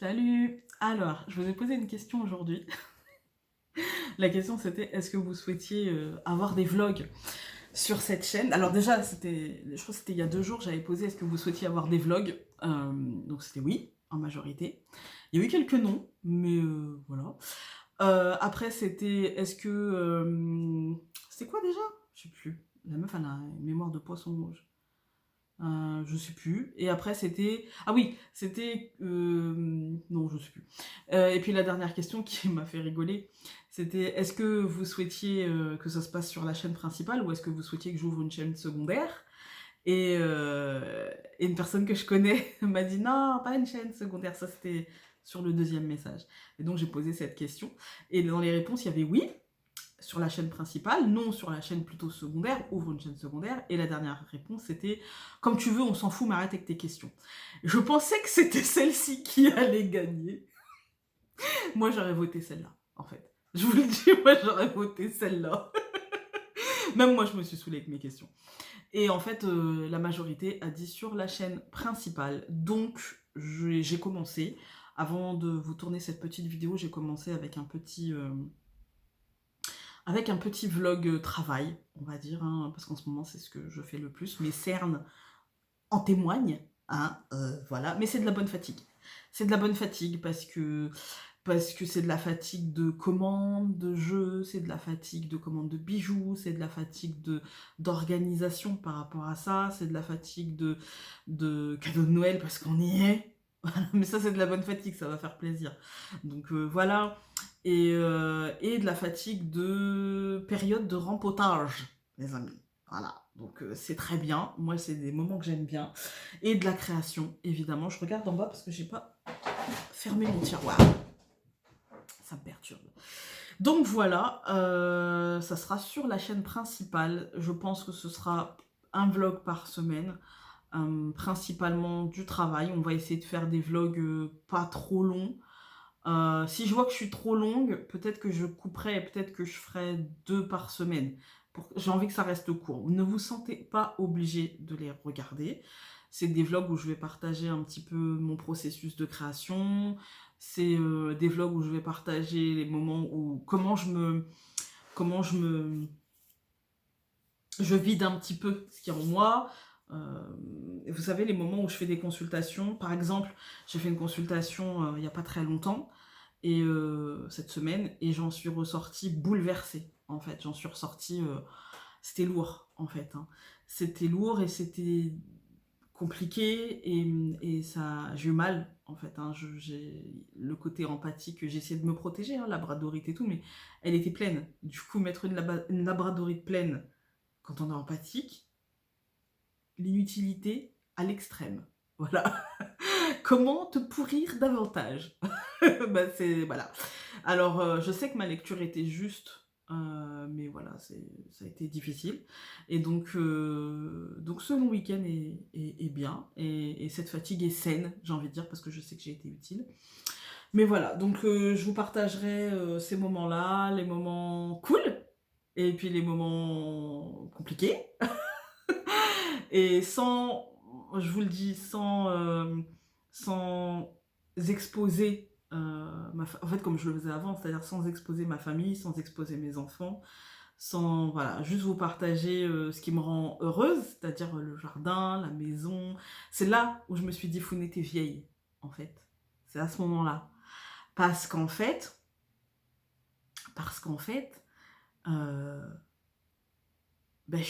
Salut! Alors, je vous ai posé une question aujourd'hui. La question c'était, est-ce que vous souhaitiez avoir des vlogs sur cette chaîne? Alors déjà, je crois que c'était il y a 2 jours, j'avais posé, est-ce que vous souhaitiez avoir des vlogs? Donc c'était oui, en majorité. Il y a eu quelques non, mais voilà. Après c'était, est-ce que... c'était quoi déjà? Je sais plus. La meuf, elle a une mémoire de poisson rouge. Je sais plus. Et après, c'était... Ah oui, c'était... Non, je sais plus. Et puis la dernière question qui m'a fait rigoler, c'était est-ce que vous souhaitiez que ça se passe sur la chaîne principale ou est-ce que vous souhaitiez que j'ouvre une chaîne secondaire? Et une personne que je connais m'a dit non, pas une chaîne secondaire. Ça, c'était sur le deuxième message. Et donc, j'ai posé cette question. Et dans les réponses, il y avait oui sur la chaîne principale, non sur la chaîne plutôt secondaire, ouvre une chaîne secondaire. Et la dernière réponse, c'était comme tu veux, on s'en fout, mais arrête avec tes questions. Je pensais que c'était celle-ci qui allait gagner. Moi, j'aurais voté celle-là, en fait. Je vous le dis, moi, j'aurais voté celle-là. Même moi, je me suis saoulée avec mes questions. Et en fait, la majorité a dit sur la chaîne principale. Donc, j'ai commencé. Avant de vous tourner cette petite vidéo, j'ai commencé avec un petit vlog travail, on va dire, hein, parce qu'en ce moment c'est ce que je fais le plus. Mes cernes en témoignent, hein, voilà. Mais c'est de la bonne fatigue. C'est de la bonne fatigue parce que c'est de la fatigue de commandes de jeux, c'est de la fatigue de commandes de bijoux, c'est de la fatigue d'organisation par rapport à ça, c'est de la fatigue de cadeaux de Noël parce qu'on y est. Mais ça, c'est de la bonne fatigue, ça va faire plaisir. Donc voilà. Et de la fatigue de période de rempotage, les amis. Voilà. Donc c'est très bien. Moi, c'est des moments que j'aime bien. Et de la création, évidemment. Je regarde en bas parce que j'ai pas fermé mon tiroir. Ça me perturbe. Donc voilà, ça sera sur la chaîne principale. Je pense que ce sera un vlog par semaine. Principalement du travail. On va essayer de faire des vlogs pas trop longs. Si je vois que je suis trop longue, peut-être que je couperai et peut-être que je ferai 2 par semaine. J'ai envie que ça reste court. Ne vous sentez pas obligé de les regarder. C'est des vlogs où je vais partager un petit peu mon processus de création. C'est des vlogs où je vais partager les moments où je vide un petit peu ce qu'il y a en moi. Vous savez, les moments où je fais des consultations, par exemple, j'ai fait une consultation il n'y a pas très longtemps, et cette semaine, et j'en suis ressortie bouleversée, en fait. J'en suis ressortie... c'était lourd, en fait. Hein. C'était lourd et c'était compliqué, et ça, j'ai eu mal, en fait. Hein. J'ai le côté empathique, j'ai essayé de me protéger, hein, labradorite et tout, mais elle était pleine. Du coup, mettre une labradorite pleine quand on est empathique, l'inutilité à l'extrême. Voilà. Comment te pourrir davantage? Bah, c'est... Voilà. Alors, je sais que ma lecture était juste, mais voilà, ça a été difficile. Et donc ce long week-end est bien, et cette fatigue est saine, j'ai envie de dire, parce que je sais que j'ai été utile. Mais voilà, donc je vous partagerai ces moments-là, les moments cool, et puis les moments compliqués. Et sans, je vous le dis, sans exposer en fait, comme je le faisais avant, c'est-à-dire sans exposer ma famille, sans exposer mes enfants, sans, voilà, juste vous partager ce qui me rend heureuse, c'est-à-dire le jardin, la maison. C'est là où je me suis dit, Founé, t'es vieille, en fait. C'est à ce moment-là. Parce qu'en fait, euh, ben,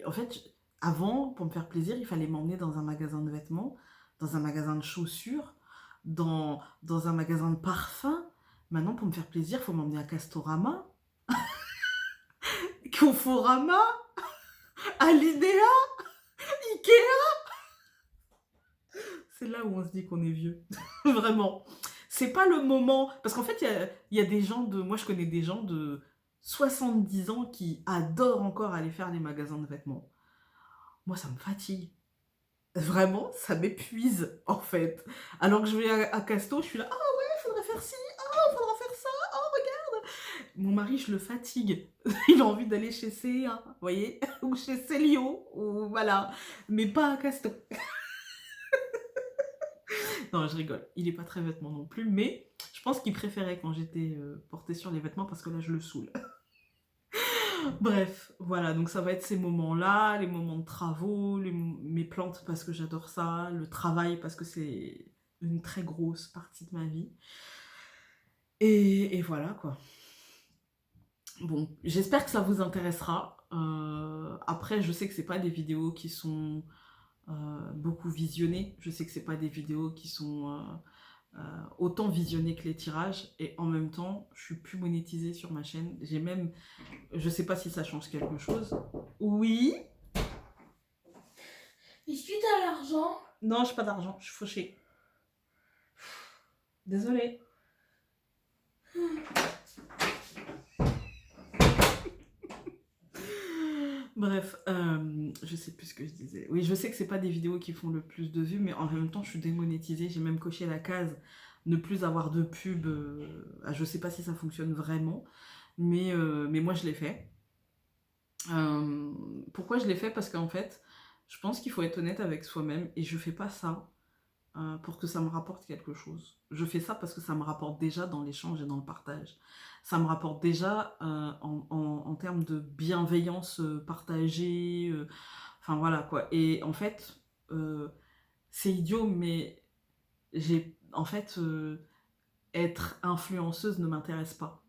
en fait, avant, pour me faire plaisir, il fallait m'emmener dans un magasin de vêtements, dans un magasin de chaussures, dans un magasin de parfums. Maintenant, pour me faire plaisir, il faut m'emmener à Castorama, Conforama, Alinea, Ikea. C'est là où on se dit qu'on est vieux. Vraiment. C'est pas le moment... Parce qu'en fait, il y a des gens de... Moi, je connais des gens de 70 ans qui adorent encore aller faire les magasins de vêtements. Moi, ça me fatigue. Vraiment, ça m'épuise, en fait. Alors que je vais à Casto, je suis là, ah ouais, faudrait faire ci, ah, faudra faire ça, oh, regarde. Mon mari, je le fatigue. Il a envie d'aller chez C1, vous voyez, ou chez Célio, ou voilà. Mais pas à Casto. Non, je rigole. Il est pas très vêtement non plus, mais je pense qu'il préférait quand j'étais portée sur les vêtements parce que là, je le saoule. Bref, voilà, donc ça va être ces moments-là, les moments de travaux, mes plantes parce que j'adore ça, le travail parce que c'est une très grosse partie de ma vie. Et voilà, quoi. Bon, j'espère que ça vous intéressera. Après, je sais que c'est pas des vidéos qui sont beaucoup visionnées. Je sais que c'est pas des vidéos qui sont autant visionnées que les tirages. Et en même temps, je suis plus monétisée sur ma chaîne. J'ai même... Je sais pas si ça change quelque chose. Oui. Est-ce que t'as l'argent? Non, j'ai pas d'argent. Je suis fauchée. Désolée. Bref, je sais plus ce que je disais. Oui, je sais que c'est pas des vidéos qui font le plus de vues, mais en même temps, je suis démonétisée. J'ai même coché la case ne plus avoir de pub. Je sais pas si ça fonctionne vraiment, mais moi, je l'ai fait. Pourquoi je l'ai fait? Parce qu'en fait, je pense qu'il faut être honnête avec soi-même et je fais pas ça pour que ça me rapporte quelque chose. Je fais ça parce que ça me rapporte déjà dans l'échange et dans le partage. Ça me rapporte déjà en termes de bienveillance partagée. Enfin voilà quoi. Et en fait, c'est idiot, mais en fait, être influenceuse ne m'intéresse pas.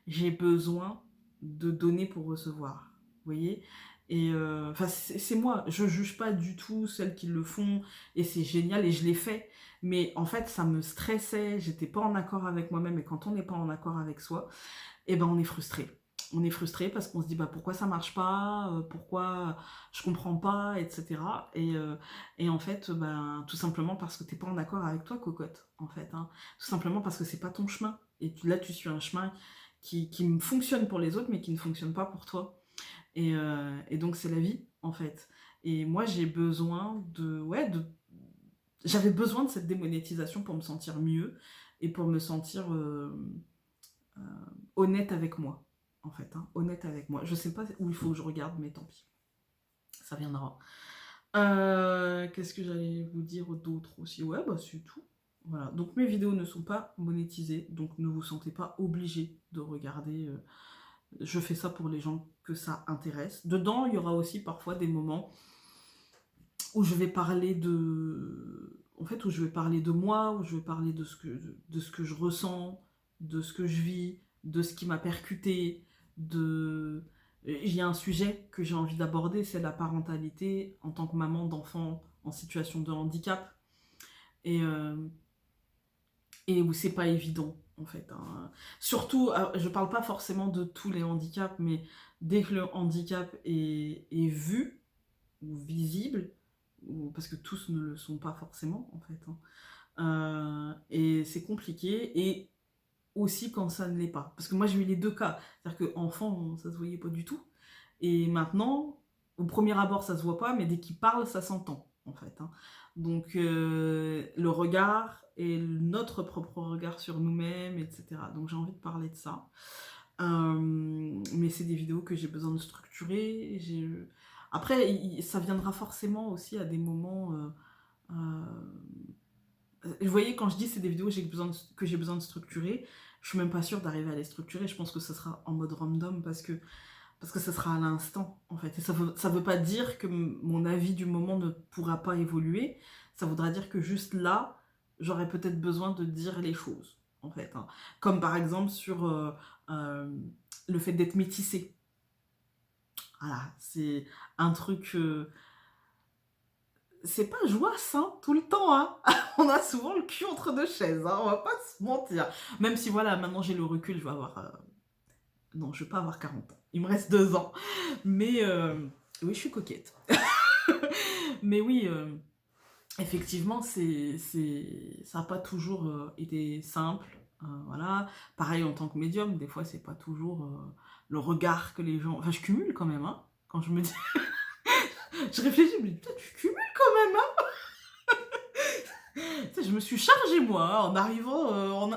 J'ai besoin de donner pour recevoir. Vous voyez? Et enfin, c'est moi, je juge pas du tout celles qui le font, et c'est génial, et je l'ai fait. Mais en fait, ça me stressait, j'étais pas en accord avec moi-même, et quand on n'est pas en accord avec soi, eh ben on est frustré. On est frustré parce qu'on se dit bah pourquoi ça marche pas, pourquoi je comprends pas, etc. Et en fait, ben, tout simplement parce que t'es pas en accord avec toi, cocotte, en fait. Hein. Tout simplement parce que c'est pas ton chemin. Et là, tu suis un chemin qui me fonctionne pour les autres, mais qui ne fonctionne pas pour toi. Et donc, c'est la vie, en fait. Et moi, j'ai besoin de... Ouais, j'avais besoin de cette démonétisation pour me sentir mieux et pour me sentir honnête avec moi, en fait. Hein, honnête avec moi. Je sais pas où il faut que je regarde, mais tant pis. Ça viendra. Qu'est-ce que j'allais vous dire d'autre aussi? Ouais, bah c'est tout. Voilà. Donc mes vidéos ne sont pas monétisées, donc ne vous sentez pas obligé de regarder. Je fais ça pour les gens que ça intéresse. Dedans, il y aura aussi parfois des moments où je vais parler de... En fait, où je vais parler de moi, où je vais parler de ce que je ressens, de ce que je vis, de ce qui m'a percuté, de... Il y a un sujet que j'ai envie d'aborder, c'est la parentalité en tant que maman d'enfants en situation de handicap. Et où c'est pas évident, en fait. Hein. Surtout, je parle pas forcément de tous les handicaps, mais dès que le handicap est vu ou visible, parce que tous ne le sont pas forcément, en fait. Hein. Et c'est compliqué, et aussi quand ça ne l'est pas. Parce que moi, j'ai eu les deux cas. C'est-à-dire qu'enfant, ça se voyait pas du tout. Et maintenant, au premier abord, ça se voit pas, mais dès qu'il parle, ça s'entend, en fait. Hein. Donc, le regard et notre propre regard sur nous-mêmes, etc. Donc, j'ai envie de parler de ça. Mais c'est des vidéos que j'ai besoin de structurer. Après, ça viendra forcément aussi à des moments... Vous voyez, quand je dis c'est des vidéos que j'ai besoin de structurer, je suis même pas sûre d'arriver à les structurer. Je pense que ce sera en mode random parce que ce sera à l'instant, en fait. Et ça veut pas dire que mon avis du moment ne pourra pas évoluer. Ça voudra dire que juste là, j'aurais peut-être besoin de dire les choses, en fait. Hein. Comme par exemple sur le fait d'être métissé. Voilà, c'est un truc... c'est pas joyeux, hein, tout le temps, hein. On a souvent le cul entre deux chaises, hein, on va pas se mentir. Même si, voilà, maintenant j'ai le recul, je vais avoir... Non, je vais pas avoir 40 ans. Il me reste 2 ans. Mais oui, je suis coquette. Mais oui, effectivement, ça n'a pas toujours été simple. Voilà. Pareil en tant que médium, des fois, c'est pas toujours le regard que les gens... Enfin, je cumule quand même, hein. Quand je me dis... je réfléchis, je me dis, putain, tu cumules quand même, hein. Tu sais, je me suis chargée, moi, hein, en arrivant,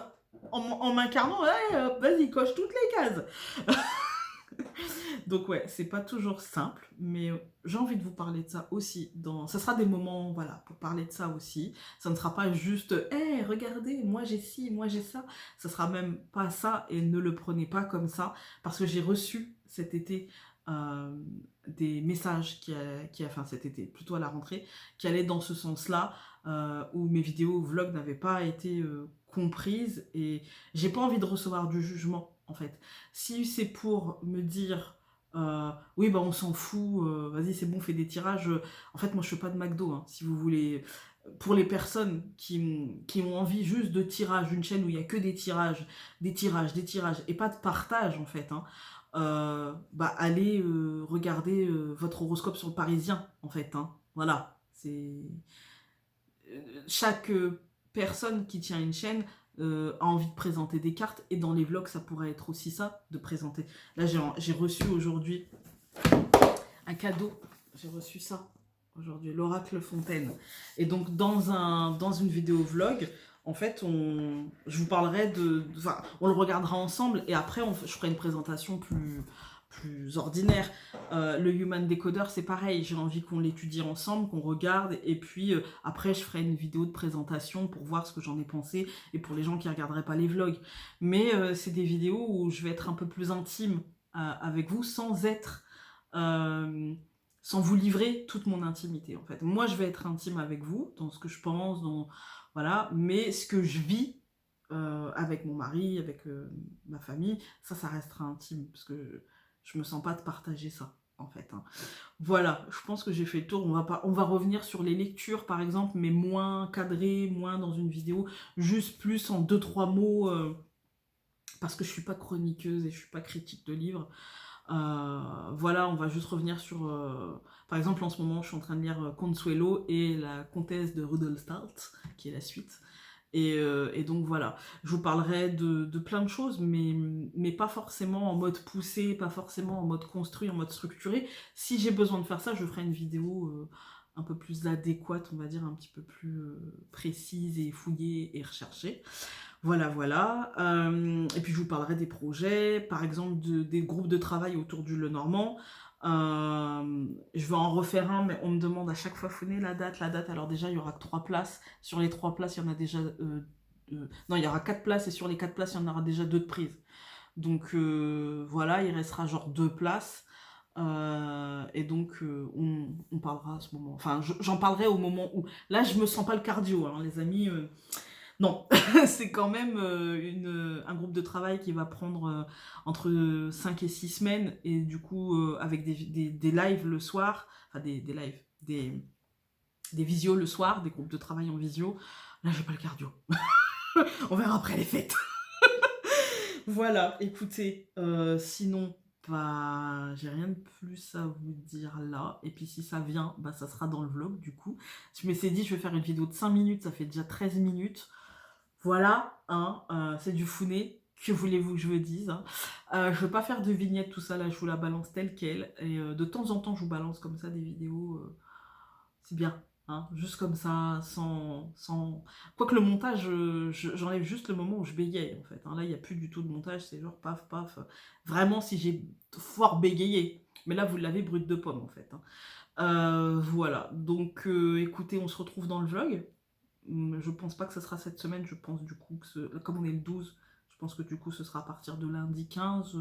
en m'incarnant, ouais, vas-y, coche toutes les cases. Donc ouais, c'est pas toujours simple, mais j'ai envie de vous parler de ça aussi. Ça sera des moments, voilà, pour parler de ça aussi. Ça ne sera pas juste, hé, regardez, moi j'ai ci, moi j'ai ça. Ça sera même pas ça, et ne le prenez pas comme ça, parce que j'ai reçu cet été euh, des messages enfin cet été, plutôt à la rentrée, qui allaient dans ce sens-là, où mes vidéos ou vlogs n'avaient pas été comprises, et j'ai pas envie de recevoir du jugement, en fait. Si c'est pour me dire oui, bah on s'en fout, vas-y, c'est bon, fais des tirages. En fait, moi, je fais pas de McDo, hein, si vous voulez. Pour les personnes qui ont envie juste de tirage, une chaîne où il y a que des tirages, des tirages, des tirages, et pas de partage, en fait, hein, bah allez regarder votre horoscope sur le Parisien, en fait, hein. Voilà, c'est... Chaque personne qui tient une chaîne a envie de présenter des cartes, et dans les vlogs ça pourrait être aussi ça, de présenter. Là j'ai reçu aujourd'hui un cadeau, j'ai reçu ça aujourd'hui, l'oracle Fontaine, et donc dans une vidéo vlog, en fait je vous parlerai enfin, on le regardera ensemble, et après je ferai une présentation plus ordinaire. Le Human Decoder, c'est pareil, j'ai envie qu'on l'étudie ensemble, qu'on regarde, et puis après je ferai une vidéo de présentation pour voir ce que j'en ai pensé, et pour les gens qui ne regarderaient pas les vlogs. Mais c'est des vidéos où je vais être un peu plus intime avec vous, sans vous livrer toute mon intimité, en fait. Moi, je vais être intime avec vous, dans ce que je pense, voilà, mais ce que je vis avec mon mari, avec ma famille, ça restera intime, parce que je me sens pas de partager ça, en fait, hein. Voilà, je pense que j'ai fait le tour. On va revenir sur les lectures, par exemple, mais moins cadré, moins dans une vidéo, juste plus en 2-3 mots, parce que je suis pas chroniqueuse et je suis pas critique de livres. Voilà, on va juste revenir sur... par exemple, en ce moment, je suis en train de lire Consuelo et la comtesse de Rudolstadt, qui est la suite. Et donc voilà, je vous parlerai de plein de choses, mais pas forcément en mode poussé, pas forcément en mode construit, en mode structuré. Si j'ai besoin de faire ça, je ferai une vidéo un peu plus adéquate, on va dire, un petit peu plus précise et fouillée et recherchée. Voilà, voilà. Et puis je vous parlerai des projets, par exemple des groupes de travail autour du Lenormand. Je vais en refaire un, mais on me demande à chaque fois, Founé, la date, la date. Alors déjà, il y aura que 3 places. Sur les 3 places, il y en a déjà... non, il y aura 4 places, et sur les 4 places, il y en aura déjà 2 de prises. Donc voilà, il restera genre 2 places. Et donc on parlera à ce moment. Enfin, j'en parlerai au moment où... Là, je me sens pas le cardio, hein, les amis. Non, c'est quand même un groupe de travail qui va prendre entre 5 et 6 semaines, et du coup avec des lives le soir, enfin des lives, des visios le soir, des groupes de travail en visio. Là, j'ai pas le cardio. On verra après les fêtes. Voilà, écoutez, sinon, bah, j'ai rien de plus à vous dire là. Et puis si ça vient, bah, ça sera dans le vlog du coup. Je m'étais dit, je vais faire une vidéo de 5 minutes, ça fait déjà 13 minutes. Voilà, hein, c'est du Founé. Que voulez-vous que je vous dise, hein. Je veux pas faire de vignette, tout ça, là, je vous la balance telle qu'elle. Et de temps en temps, je vous balance comme ça des vidéos. C'est bien, hein, juste comme ça, sans... Quoique le montage, j'enlève juste le moment où je bégaye, en fait, hein. Là, il n'y a plus du tout de montage, c'est genre paf, paf. Vraiment, si j'ai fort bégayé. Mais là, vous l'avez brut de pomme, en fait, hein. Voilà, donc écoutez, on se retrouve dans le vlog. Je pense pas que ce sera cette semaine, je pense du coup que comme on est le 12, je pense que du coup ce sera à partir de lundi 15.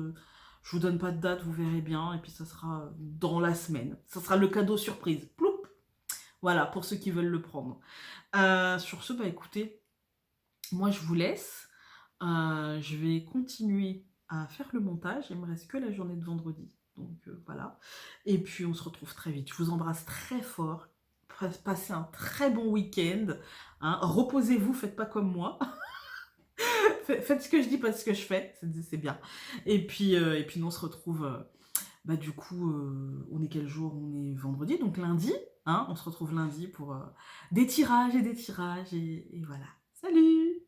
Je vous donne pas de date, vous verrez bien, et puis ça sera dans la semaine. Ça sera le cadeau surprise. Ploup. Voilà, pour ceux qui veulent le prendre. Sur ce, bah écoutez, moi je vous laisse. Je vais continuer à faire le montage. Il me reste que la journée de vendredi. Donc voilà. Et puis on se retrouve très vite. Je vous embrasse très fort. Passez un très bon week-end. Hein. Reposez-vous, faites pas comme moi. Faites ce que je dis, pas ce que je fais. C'est bien. Et puis nous, on se retrouve... bah du coup, on est quel jour? On est vendredi, donc lundi. Hein, on se retrouve lundi pour des tirages et des tirages. Et voilà. Salut!